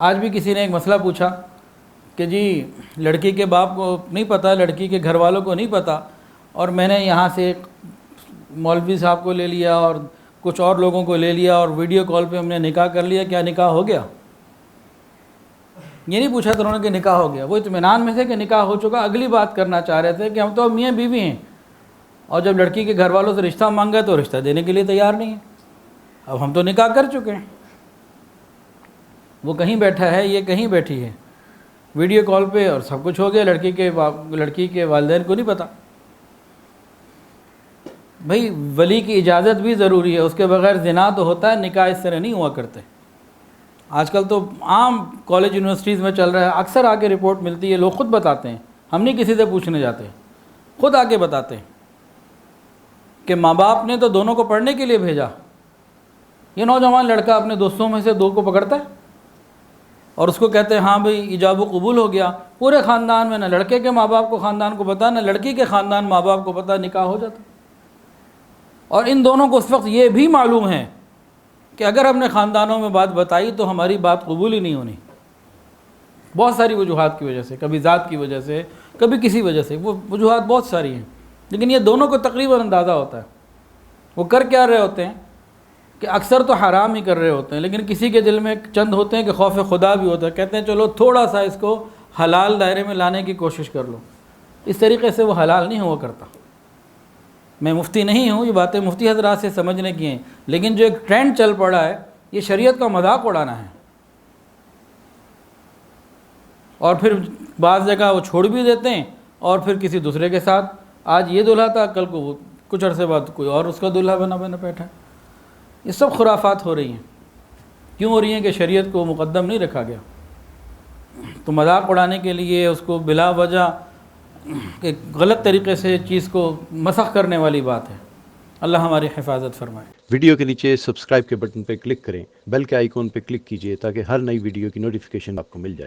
آج بھی کسی نے ایک مسئلہ پوچھا کہ جی لڑکی کے باپ کو نہیں پتہ، لڑکی کے گھر والوں کو نہیں پتہ، اور میں نے یہاں سے ایک مولوی صاحب کو لے لیا اور کچھ اور لوگوں کو لے لیا اور ویڈیو کال پہ ہم نے نکاح کر لیا، کیا نکاح ہو گیا؟ یہ نہیں پوچھا تھا انہوں نے کہ نکاح ہو گیا، وہ اطمینان میں سے کہ نکاح ہو چکا۔ اگلی بات کرنا چاہ رہے تھے کہ ہم تو اب میاں بیوی ہیں، اور جب لڑکی کے گھر والوں سے رشتہ مانگا تو رشتہ دینے کے لیے تیار نہیں ہے، اب ہم تو نکاح کر چکے ہیں۔ وہ کہیں بیٹھا ہے، یہ کہیں بیٹھی ہے، ویڈیو کال پہ اور سب کچھ ہو گیا، لڑکی کے والدین کو نہیں پتہ۔ بھئی ولی کی اجازت بھی ضروری ہے، اس کے بغیر زنا تو ہوتا ہے، نکاح اس طرح نہیں ہوا کرتے۔ آج کل تو عام کالج یونیورسٹیز میں چل رہا ہے، اکثر آ کے رپورٹ ملتی ہے، لوگ خود بتاتے ہیں، ہم نہیں کسی سے پوچھنے جاتے، خود آ کے بتاتے ہیں کہ ماں باپ نے تو دونوں کو پڑھنے کے لیے بھیجا۔ یہ نوجوان لڑکا اپنے دوستوں میں سے دو کو پکڑتا ہے اور اس کو کہتے ہیں ہاں بھئی ایجاب و قبول ہو گیا، پورے خاندان میں نہ لڑکے کے ماں باپ کو خاندان کو پتہ، نہ لڑکی کے خاندان ماں باپ کو پتہ، نکاح ہو جاتا۔ اور ان دونوں کو اس وقت یہ بھی معلوم ہے کہ اگر ہم نے خاندانوں میں بات بتائی تو ہماری بات قبول ہی نہیں ہونی، بہت ساری وجوہات کی وجہ سے، کبھی ذات کی وجہ سے، کبھی کسی وجہ سے، وہ وجوہات بہت ساری ہیں، لیکن یہ دونوں کو تقریباً اندازہ ہوتا ہے۔ وہ کر کیا رہے ہوتے ہیں کہ اکثر تو حرام ہی کر رہے ہوتے ہیں، لیکن کسی کے دل میں چند ہوتے ہیں کہ خوف خدا بھی ہوتا ہے، کہتے ہیں چلو تھوڑا سا اس کو حلال دائرے میں لانے کی کوشش کر لو۔ اس طریقے سے وہ حلال نہیں ہوا کرتا۔ میں مفتی نہیں ہوں، یہ باتیں مفتی حضرات سے سمجھنے کی ہیں، لیکن جو ایک ٹرینڈ چل پڑا ہے، یہ شریعت کا مذاق اڑانا ہے، اور پھر بعض جگہ وہ چھوڑ بھی دیتے ہیں اور پھر کسی دوسرے کے ساتھ، آج یہ دلہا تھا کل کو وہ کچھ عرصے بعد کوئی اور اس کا دلہا بنا بیٹھا۔ یہ سب خرافات ہو رہی ہیں۔ کیوں ہو رہی ہیں؟ کہ شریعت کو مقدم نہیں رکھا گیا، تو مذاق اڑانے کے لیے اس کو بلا وجہ ایک غلط طریقے سے چیز کو مسخ کرنے والی بات ہے۔ اللہ ہماری حفاظت فرمائے۔ ویڈیو کے نیچے سبسکرائب کے بٹن پہ کلک کریں، بیل کے آئیکن پہ کلک کیجئے تاکہ ہر نئی ویڈیو کی نوٹیفیکیشن آپ کو مل جائے۔